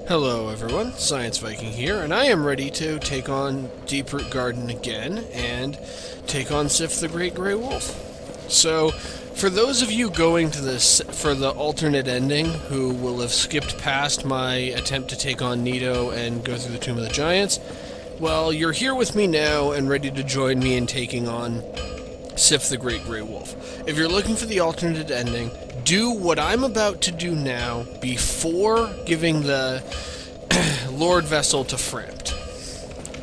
Hello everyone, Science Viking here, and I am ready to take on Deeproot Garden again, and take on Sif the Great Grey Wolf. So, for those of you going to this for the alternate ending, who will have skipped past my attempt to take on Nito and go through the Tomb of the Giants, well, you're here with me now and ready to join me in taking on Sif the Great Grey Wolf. If you're looking for the alternate ending, do what I'm about to do now before giving the Lord Vessel to Frampt.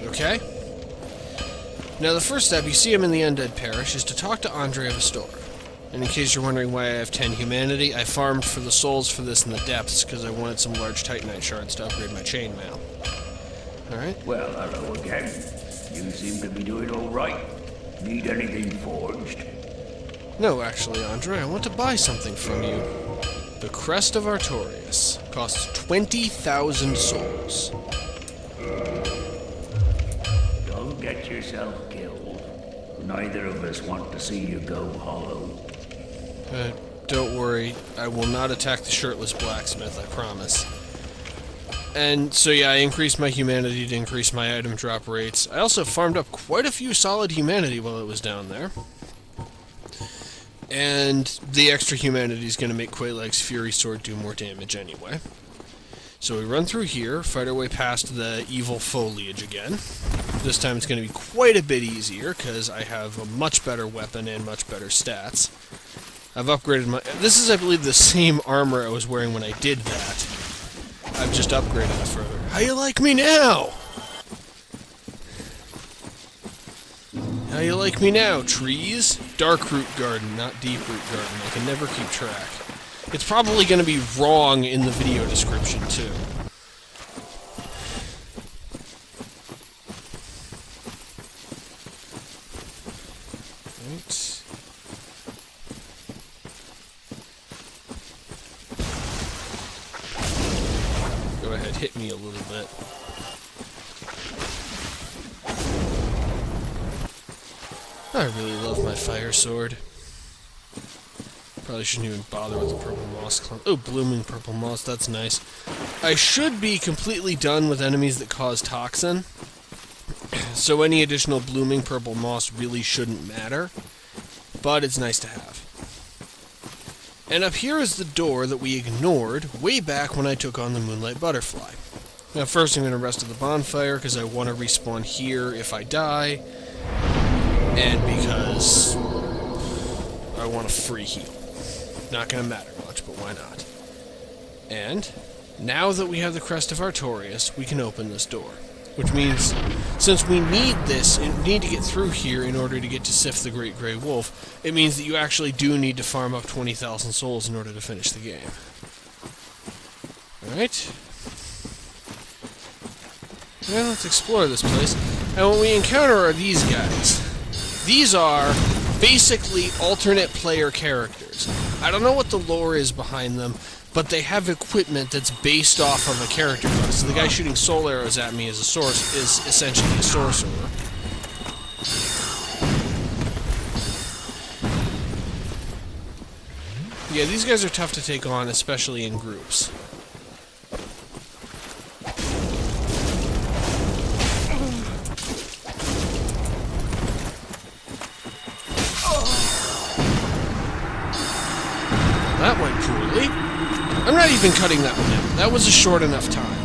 Okay? Now the first step, you see him in the Undead Parish, is to talk to Andre of Astor. And in case you're wondering why I have 10 humanity, I farmed for the souls for this in the depths because I wanted some large Titanite shards to upgrade my chainmail. Alright? Well, hello again. You seem to be doing all right. Need anything forged? No, actually, Andre, I want to buy something from you. The Crest of Artorias. Costs 20,000 souls. Don't get yourself killed. Neither of us want to see you go hollow. Don't worry. I will not attack the shirtless blacksmith, I promise. And so yeah, I increased my humanity to increase my item drop rates. I also farmed up quite a few solid humanity while it was down there. And the extra humanity is going to make Quelaag's Fury Sword do more damage anyway. So we run through here, fight our way past the evil foliage again. This time it's going to be quite a bit easier, because I have a much better weapon and much better stats. I've upgraded my... This is, I believe, the same armor I was wearing when I did that. I've just upgraded it further. How you like me now? How you like me now, trees? Darkroot Garden, not Deeproot Garden. I can never keep track. It's probably going to be wrong in the video description, too. Right. Go ahead, hit me a little bit. I really love my fire sword. Probably shouldn't even bother with the purple moss clump. Oh, blooming purple moss, that's nice. I should be completely done with enemies that cause toxin, so any additional blooming purple moss really shouldn't matter, but it's nice to have. And up here is the door that we ignored way back when I took on the Moonlight Butterfly. Now first I'm going to rest at the bonfire, because I want to respawn here if I die, and because I want a free heal. Not going to matter much, but why not? And now that we have the Crest of Artorias, we can open this door. Which means, since we need this, and need to get through here in order to get to Sif the Great Grey Wolf, it means that you actually do need to farm up 20,000 souls in order to finish the game. Alright. Well, let's explore this place. And what we encounter are these guys. These are basically alternate player characters. I don't know what the lore is behind them, but they have equipment that's based off of a character class. So the guy shooting soul arrows at me is essentially a sorcerer. Yeah, these guys are tough to take on, especially in groups. That went poorly. I'm not even cutting that one out. That was a short enough time.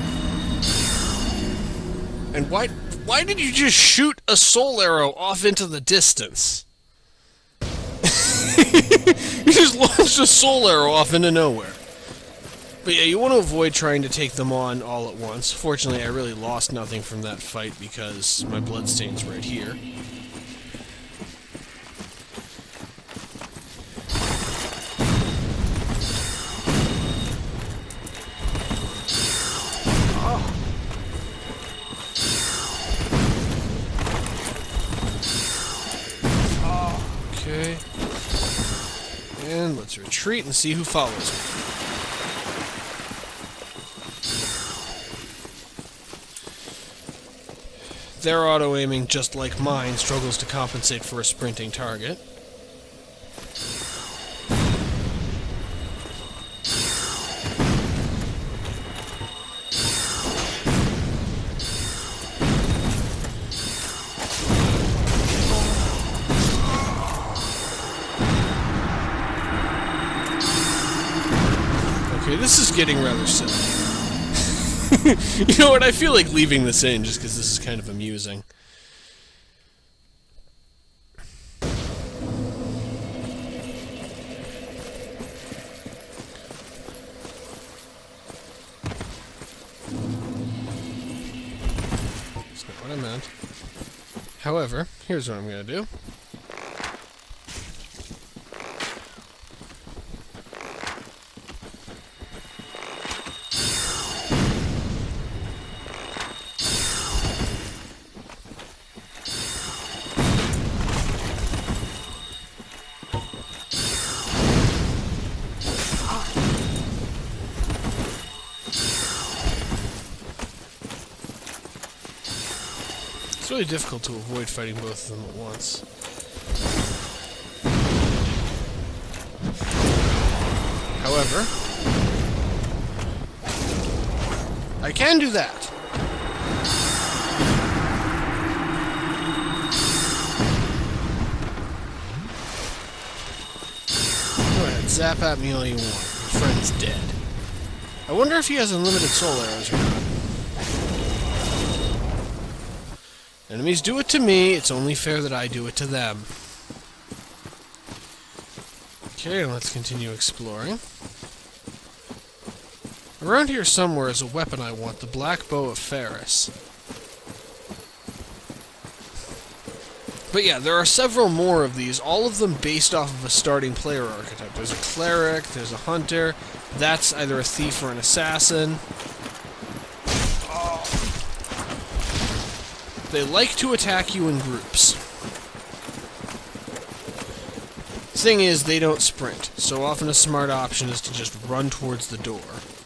And why did you just shoot a soul arrow off into the distance? You just launched a soul arrow off into nowhere. But yeah, you want to avoid trying to take them on all at once. Fortunately, I really lost nothing from that fight because my bloodstain's right here. Okay. And let's retreat and see who follows me. Their auto-aiming, just like mine, struggles to compensate for a sprinting target. getting rather silly. You know what? I feel like leaving this in just because this is kind of amusing. That's not what I meant. However, here's what I'm going to do. It's really difficult to avoid fighting both of them at once. However, I can do that. Go ahead, zap at me all you want. Your friend's dead. I wonder if he has unlimited soul arrows or not. Enemies do it to me, it's only fair that I do it to them. Okay, let's continue exploring. Around here somewhere is a weapon I want, the Black Bow of Ferris. But yeah, there are several more of these, all of them based off of a starting player archetype. There's a cleric, there's a hunter, that's either a thief or an assassin. They like to attack you in groups. Thing is, they don't sprint, so often a smart option is to just run towards the door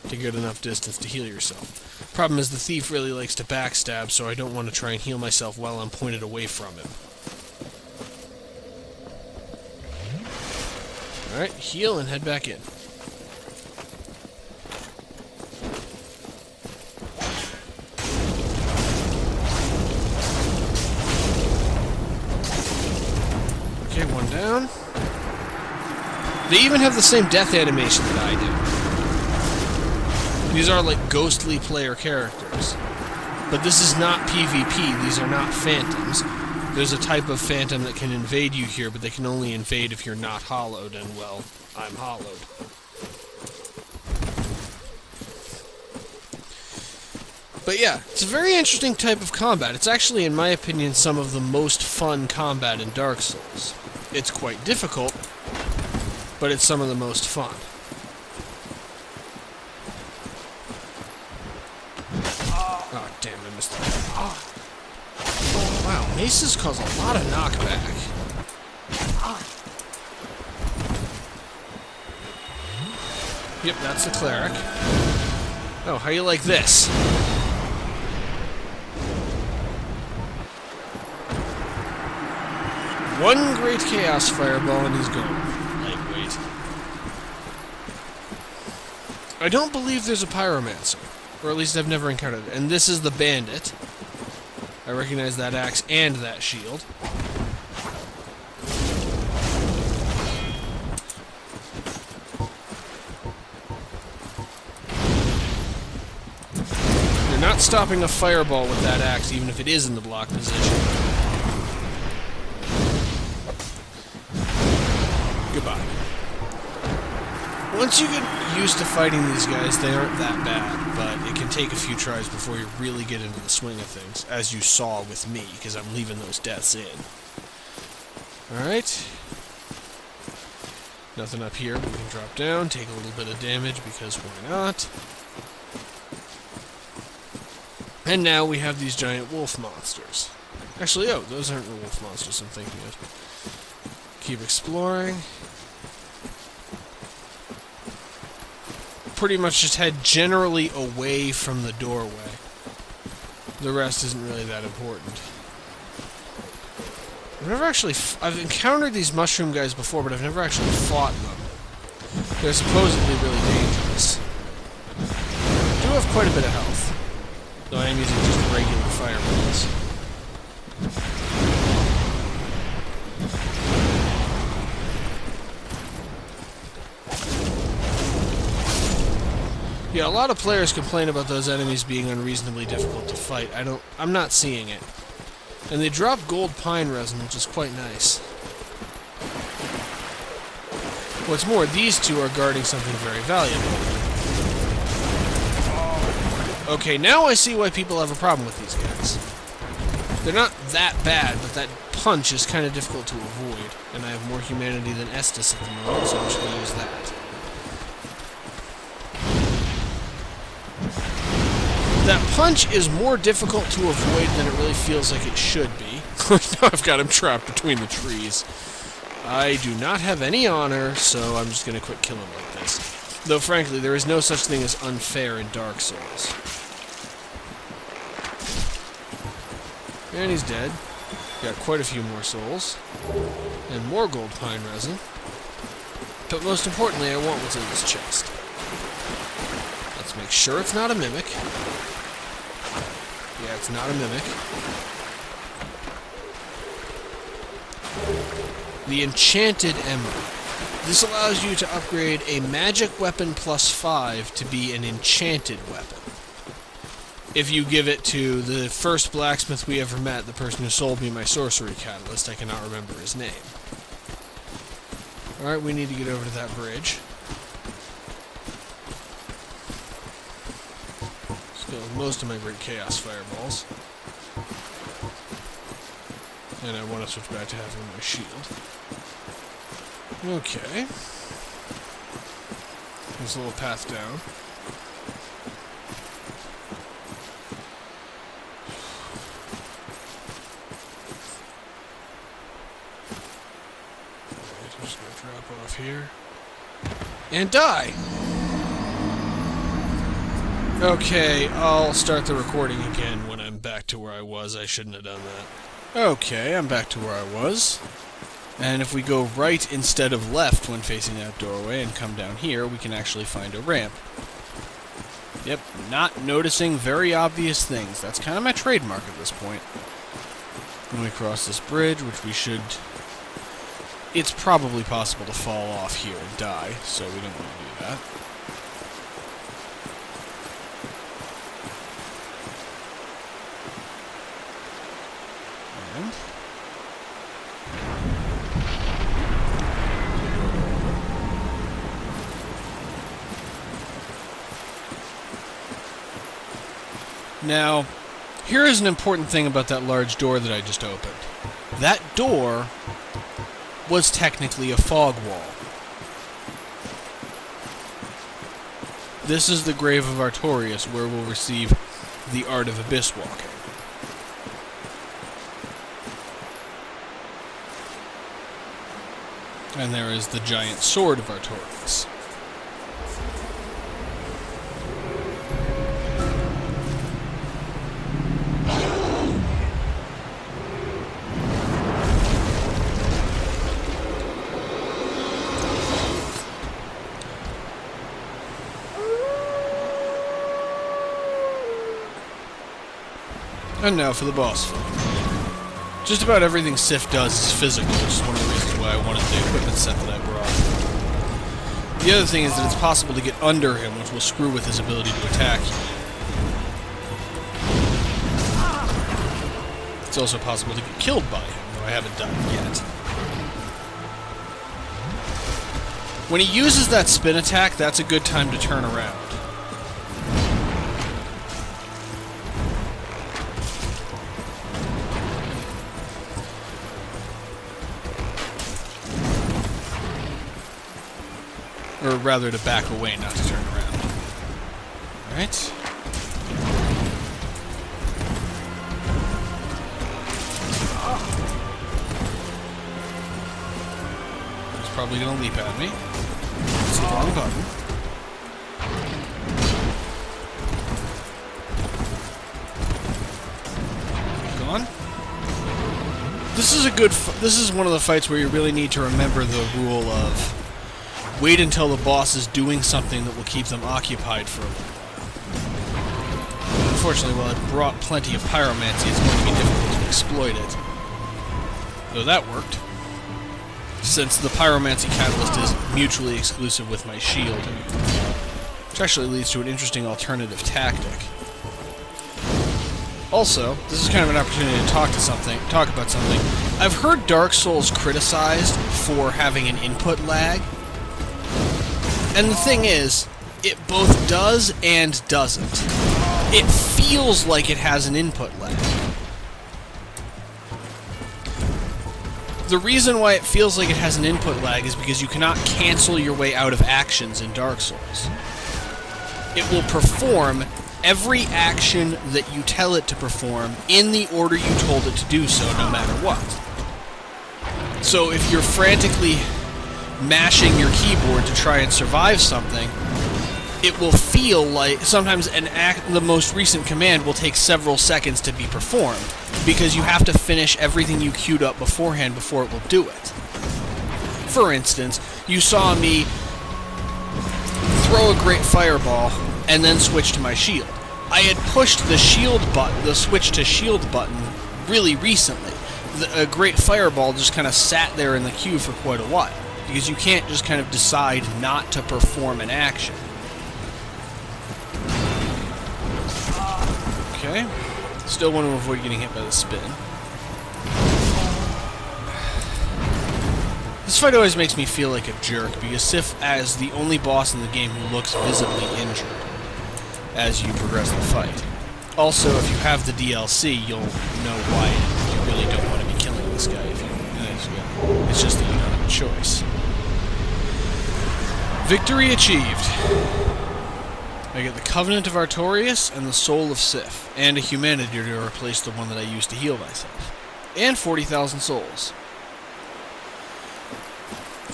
to get enough distance to heal yourself. Problem is, the thief really likes to backstab, so I don't want to try and heal myself while I'm pointed away from him. Alright, heal and head back in. Okay, one down. They even have the same death animation that I do. These are like ghostly player characters. But this is not PvP, these are not phantoms. There's a type of phantom that can invade you here, but they can only invade if you're not hollowed, and well, I'm hollowed. But yeah, it's a very interesting type of combat. It's actually, in my opinion, some of the most fun combat in Dark Souls. It's quite difficult, but it's some of the most fun. Oh, damn, I missed that. Oh, wow, maces cause a lot of knockback. Yep, that's the cleric. Oh, how you like this? One great chaos fireball and he's gone. Lightweight. I don't believe there's a pyromancer. Or at least I've never encountered it. And this is the bandit. I recognize that axe and that shield. You're not stopping a fireball with that axe, even if it is in the block position. Goodbye. Once you get used to fighting these guys, they aren't that bad, but it can take a few tries before you really get into the swing of things, as you saw with me, because I'm leaving those deaths in. Alright. Nothing up here, but we can drop down, take a little bit of damage, because why not? And now we have these giant wolf monsters. Actually, oh, those aren't the wolf monsters I'm thinking of. Keep exploring. Pretty much just head generally away from the doorway. The rest isn't really that important. I've encountered these mushroom guys before, but I've never actually fought them. They're supposedly really dangerous. I do have quite a bit of health, though I am using just regular fireballs. Yeah, a lot of players complain about those enemies being unreasonably difficult to fight. I'm not seeing it. And they drop gold pine resin, which is quite nice. What's more, these two are guarding something very valuable. Okay, now I see why people have a problem with these guys. They're not that bad, but that punch is kind of difficult to avoid. And I have more humanity than Estus at the moment, so I'm just going to use that. That punch is more difficult to avoid than it really feels like it should be. Now I've got him trapped between the trees. I do not have any honor, so I'm just going to quit killing like this. Though, frankly, there is no such thing as unfair in Dark Souls. And he's dead. Got quite a few more souls. And more gold pine resin. But most importantly, I want what's in this chest. Let's make sure it's not a mimic. Yeah, it's not a mimic. The Enchanted Ember. This allows you to upgrade a magic weapon +5 to be an enchanted weapon. If you give it to the first blacksmith we ever met, the person who sold me my sorcery catalyst, I cannot remember his name. Alright, we need to get over to that bridge. Still have most of my great chaos fireballs. And I want to switch back to having my shield. Okay. There's a little path down. Alright, I'm just going to drop off here. And die! Okay, I'll start the recording again when I'm back to where I was. I shouldn't have done that. Okay, I'm back to where I was. And if we go right instead of left when facing that doorway and come down here, we can actually find a ramp. Yep, not noticing very obvious things. That's kind of my trademark at this point. When we cross this bridge, which we should... It's probably possible to fall off here and die, so we don't want to do that. And... Now, here is an important thing about that large door that I just opened. That door was technically a fog wall. This is the grave of Artorias, where we'll receive the Art of Abysswalking. And there is the giant sword of Artorias. And now for the boss fight. Just about everything Sif does is physical, which is one of the reasons why I wanted the equipment set that I brought. The other thing is that it's possible to get under him, which will screw with his ability to attack you. It's also possible to get killed by him, though I haven't done it yet. When he uses that spin attack, that's a good time to turn around. Or rather, to back away, not to turn around. Alright. He's probably going to leap at me. It's the wrong button. Gone. This is a good... This is one of the fights where you really need to remember the rule of... Wait until the boss is doing something that will keep them occupied for a little while. Unfortunately, while it brought plenty of pyromancy, it's going to be difficult to exploit it. Though that worked. Since the pyromancy catalyst is mutually exclusive with my shield. which actually leads to an interesting alternative tactic. Also, this is kind of an opportunity to talk about something. I've heard Dark Souls criticized for having an input lag. And the thing is, it both does and doesn't. It feels like it has an input lag. The reason why it feels like it has an input lag is because you cannot cancel your way out of actions in Dark Souls. It will perform every action that you tell it to perform in the order you told it to do so, no matter what. So if you're frantically mashing your keyboard to try and survive something, it will feel like sometimes the most recent command will take several seconds to be performed, because you have to finish everything you queued up beforehand before it will do it. For instance, you saw me throw a great fireball and then switch to my shield. I had pushed the switch to shield button really recently. A great fireball just kind of sat there in the queue for quite a while, because you can't just kind of decide not to perform an action. Okay, still want to avoid getting hit by the spin. This fight always makes me feel like a jerk, because Sif is the only boss in the game who looks visibly injured as you progress the fight. Also, if you have the DLC, you'll know why you really don't want to be killing this guy. It's just that you don't have a choice. Victory achieved. I get the Covenant of Artorias and the Soul of Sif, and a humanity to replace the one that I used to heal myself. And 40,000 souls.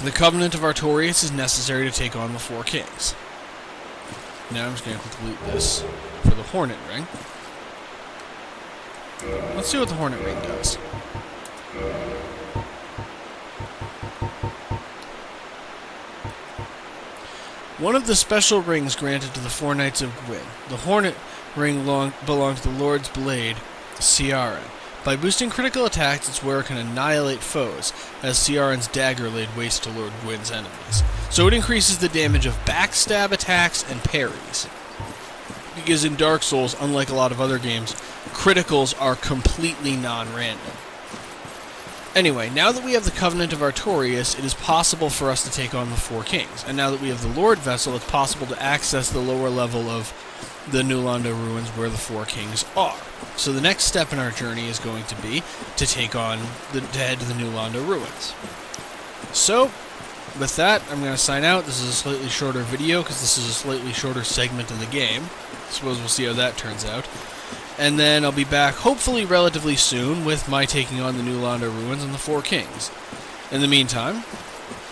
The Covenant of Artorias is necessary to take on the Four Kings. Now I'm just going to complete this for the Hornet Ring. Let's see what the Hornet Ring does. One of the special rings granted to the four Knights of Gwyn. The Hornet Ring belonged to the Lord's Blade, Ciaran. By boosting critical attacks, its wearer can annihilate foes, as Ciaran's dagger laid waste to Lord Gwyn's enemies. So it increases the damage of backstab attacks and parries. Because in Dark Souls, unlike a lot of other games, criticals are completely non-random. Anyway, now that we have the Covenant of Artorias, it is possible for us to take on the Four Kings. And now that we have the Lord Vessel, it's possible to access the lower level of the New Londo ruins where the Four Kings are. So the next step in our journey is going to be to take on to head to the New Londo ruins. So, with that, I'm going to sign out. This is a slightly shorter video because this is a slightly shorter segment of the game. I suppose we'll see how that turns out. And then I'll be back, hopefully relatively soon, with my taking on the New Londo ruins and the Four Kings. In the meantime,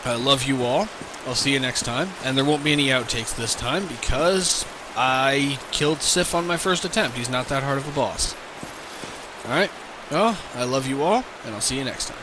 I love you all. I'll see you next time. And there won't be any outtakes this time because I killed Sif on my first attempt. He's not that hard of a boss. Alright, well, I love you all, and I'll see you next time.